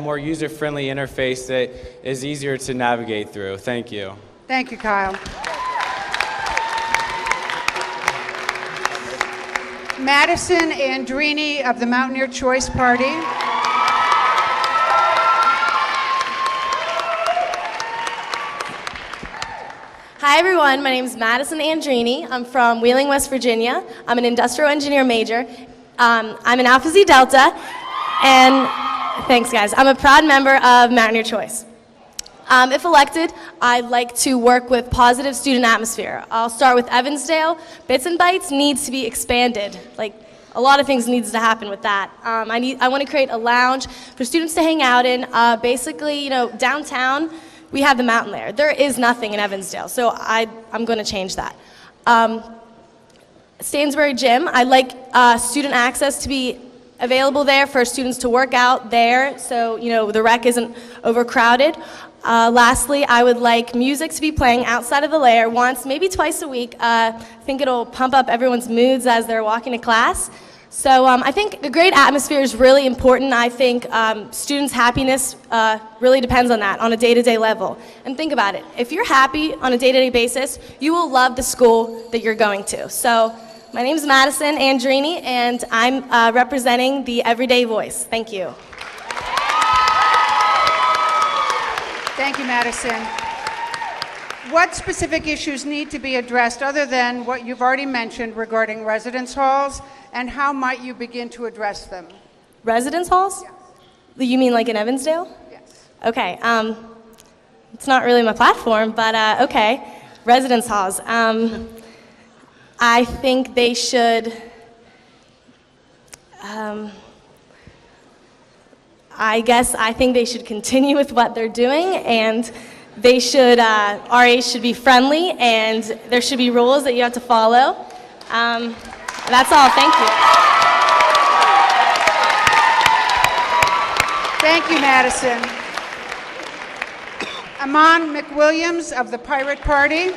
more user-friendly interface that is easier to navigate through. Thank you. Thank you, Kyle. Madison Andrini of the Mountaineer Choice Party. Hi everyone, my name is Madison Andrini. I'm from Wheeling, West Virginia. I'm an industrial engineer major. I'm an Alpha Xi Delta, and thanks guys. I'm a proud member of Mountaineer Choice. If elected, I'd like to work with positive student atmosphere. I'll start with Evansdale. Bits and Bytes needs to be expanded. Like, a lot of things needs to happen with that. I want to create a lounge for students to hang out in. Basically, you know, downtown, we have the mountain there. There is nothing in Evansdale, so I'm going to change that. Stansbury Gym, I'd like student access to be available there for students to work out there, so you know the rec isn't overcrowded. Lastly, I would like music to be playing outside of the lair once, maybe twice a week. I think it'll pump up everyone's moods as they're walking to class. So I think a great atmosphere is really important. I think students' happiness really depends on that on a day-to-day level. And think about it. If you're happy on a day-to-day basis, you will love the school that you're going to. So my name is Madison Andrini, and I'm representing the Everyday Voice. Thank you. Thank you, Madison. What specific issues need to be addressed other than what you've already mentioned regarding residence halls, and how might you begin to address them? Residence halls? Yes. You mean like in Evansdale? Yes. Okay. It's not really my platform, but okay. Residence halls. I think they should. I think they should continue with what they're doing, and they should, RAs should be friendly, and there should be rules that you have to follow. That's all, thank you. Thank you, Madison. Amon McWilliams of the Pirate Party.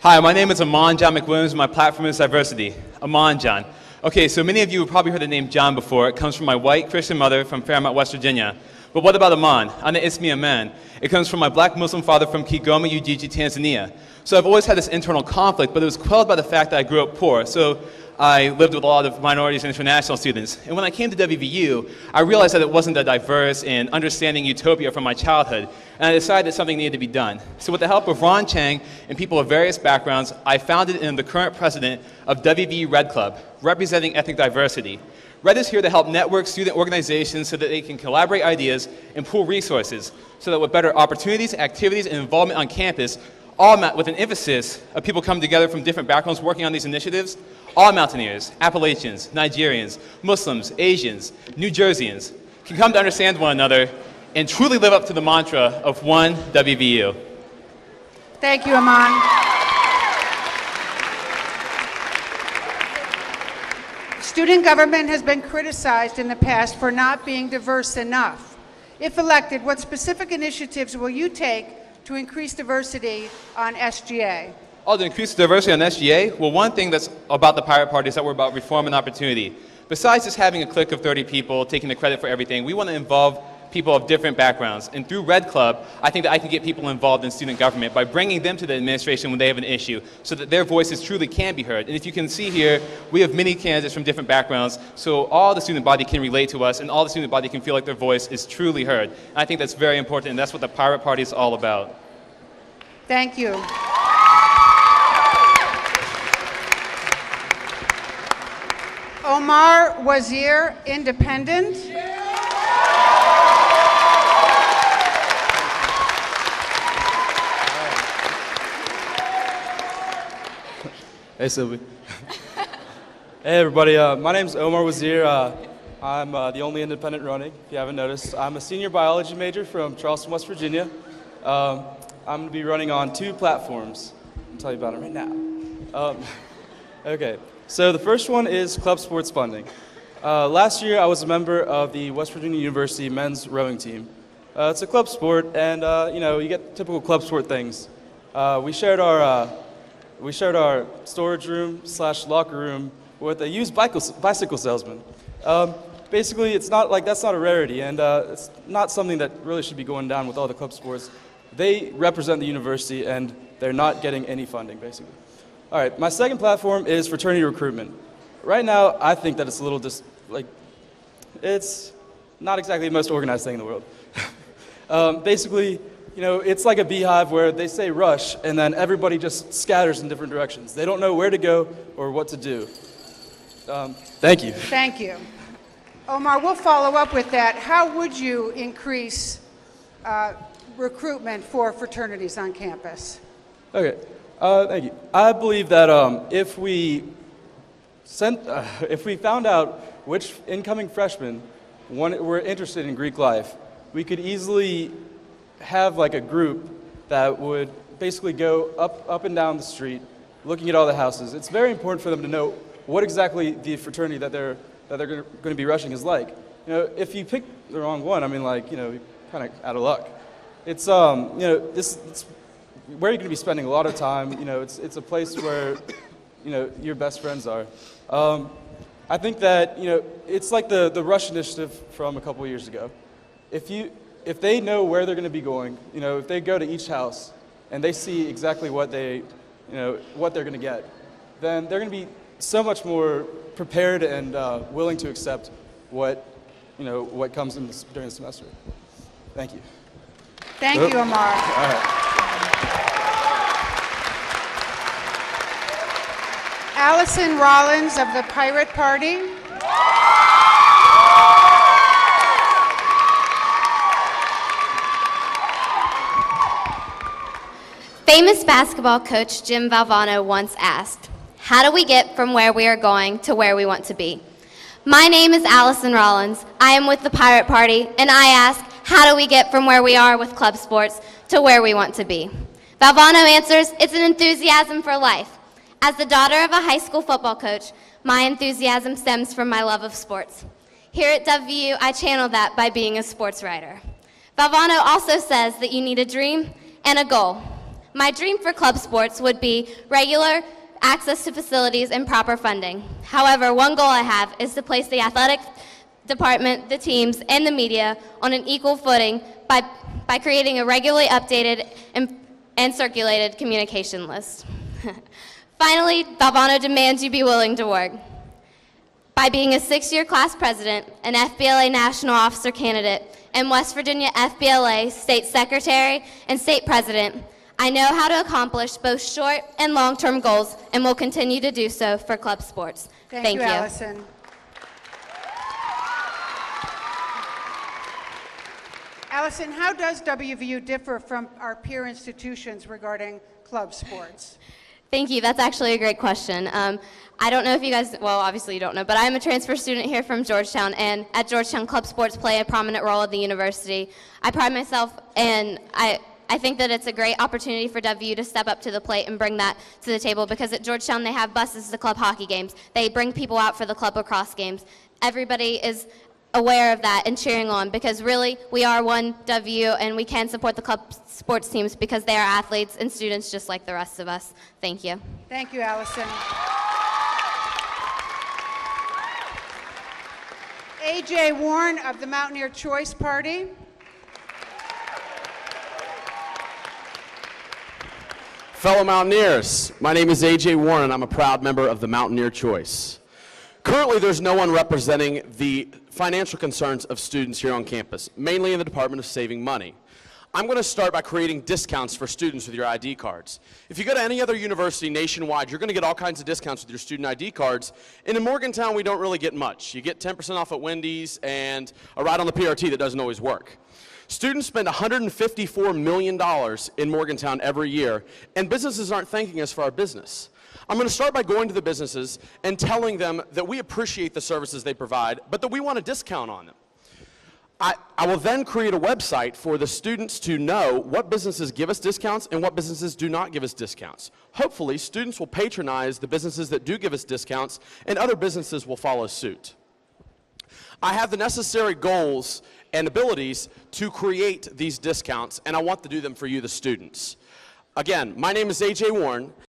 Hi, my name is Amon John McWilliams, and my platform is diversity. Amon John. Okay, so many of you have probably heard the name John before. It comes from my white Christian mother from Fairmount, West Virginia. But what about Amon? Ana Ismi Aman. It comes from my black Muslim father from Kigoma, Ujiji, Tanzania. So I've always had this internal conflict, but it was quelled by the fact that I grew up poor. So I lived with a lot of minorities and international students. And when I came to WVU, I realized that it wasn't a diverse and understanding utopia from my childhood. And I decided that something needed to be done. So with the help of Ron Chang and people of various backgrounds, I founded and am the current president of WVU Red Club, representing ethnic diversity. Red is here to help network student organizations so that they can collaborate ideas and pool resources, so that with better opportunities, activities, and involvement on campus, all with an emphasis of people coming together from different backgrounds working on these initiatives, all Mountaineers, Appalachians, Nigerians, Muslims, Asians, New Jerseyans can come to understand one another and truly live up to the mantra of one WVU. Thank you, Amon. Student government has been criticized in the past for not being diverse enough. If elected, what specific initiatives will you take to increase diversity on SGA? Oh, to increase diversity on SGA? Well, one thing that's about the Pirate Party is that we're about reform and opportunity. Besides just having a clique of 30 people taking the credit for everything, we want to involve people of different backgrounds. And through Red Club, I think that I can get people involved in student government by bringing them to the administration when they have an issue so that their voices truly can be heard. And if you can see here, we have many candidates from different backgrounds, so all the student body can relate to us and all the student body can feel like their voice is truly heard. And I think that's very important, and that's what the Pirate Party is all about. Thank you. Omar Wazir, Independent. Hey, Sylvie. Hey, everybody. My name's Omar Wazir. I'm the only independent running, if you haven't noticed. I'm a senior biology major from Charleston, West Virginia. I'm going to be running on 2 platforms. I'll tell you about it right now. Okay, so the first one is club sports funding. Last year, I was a member of the West Virginia University men's rowing team. It's a club sport, and you know, you get typical club sport things. We shared our We shared our storage room / locker room with a used bicycle salesman. Basically, it's not like that's not a rarity, and it's not something that really should be going down with all the club sports. They represent the university, and they're not getting any funding, basically. All right, my second platform is fraternity recruitment. Right now, I think that it's a little it's not exactly the most organized thing in the world. Basically, it's like a beehive where they say rush, and then everybody just scatters in different directions. They don't know where to go or what to do. Thank you. Thank you. Omar, we'll follow up with that. How would you increase recruitment for fraternities on campus? Okay, thank you. I believe that if we found out which incoming freshmen were interested in Greek life, we could easily have like a group that would basically go up and down the street, looking at all the houses. It's very important for them to know what exactly the fraternity that they're going to be rushing is like. If you pick the wrong one, I mean, you're kind of out of luck. It's it's where you're going to be spending a lot of time. It's a place where your best friends are. I think that it's like the Rush initiative from a couple of years ago. If they know where they're going to be going, if they go to each house and they see exactly what they're going to get, then they're going to be so much more prepared and willing to accept what comes during the semester. Thank you. Thank you, Omar. All right. Allison Rollins of the Pirate Party. Famous basketball coach Jim Valvano once asked, "How do we get from where we are going to where we want to be?" My name is Allison Rollins. I am with the Pirate Party, and I ask, how do we get from where we are with club sports to where we want to be? Valvano answers, it's an enthusiasm for life. As the daughter of a high school football coach, my enthusiasm stems from my love of sports. Here at WVU, I channel that by being a sports writer. Valvano also says that you need a dream and a goal. My dream for club sports would be regular access to facilities and proper funding. However, one goal I have is to place the athletic department, the teams, and the media on an equal footing by creating a regularly updated and circulated communication list. Finally, Valvano demands you be willing to work. By being a 6-year class president, an FBLA national officer candidate, and West Virginia FBLA state secretary and state president, I know how to accomplish both short and long-term goals and will continue to do so for club sports. Thank you. Allison. Allison, how does WVU differ from our peer institutions regarding club sports? Thank you. That's actually a great question. I don't know if you guys, well, obviously you don't know, but I'm a transfer student here from Georgetown, and at Georgetown, club sports play a prominent role at the university. I pride myself, and I think that it's a great opportunity for WVU to step up to the plate and bring that to the table, because at Georgetown they have buses to club hockey games. They bring people out for the club lacrosse games. Everybody is aware of that and cheering on, because really we are one WVU and we can support the club sports teams because they are athletes and students just like the rest of us. Thank you. Thank you, Allison. AJ Warren of the Mountaineer Choice Party. Fellow Mountaineers, my name is AJ Warren and I'm a proud member of the Mountaineer Choice. Currently, there's no one representing the financial concerns of students here on campus, mainly in the Department of Saving Money. I'm going to start by creating discounts for students with your ID cards. If you go to any other university nationwide, you're going to get all kinds of discounts with your student ID cards. And in Morgantown, we don't really get much. You get 10% off at Wendy's and a ride on the PRT that doesn't always work. Students spend $154 million in Morgantown every year, and businesses aren't thanking us for our business. I'm going to start by going to the businesses and telling them that we appreciate the services they provide, but that we want a discount on them. I will then create a website for the students to know what businesses give us discounts and what businesses do not give us discounts. Hopefully, students will patronize the businesses that do give us discounts, and other businesses will follow suit. I have the necessary goals and abilities to create these discounts, and I want to do them for you, the students. Again, my name is AJ Warren,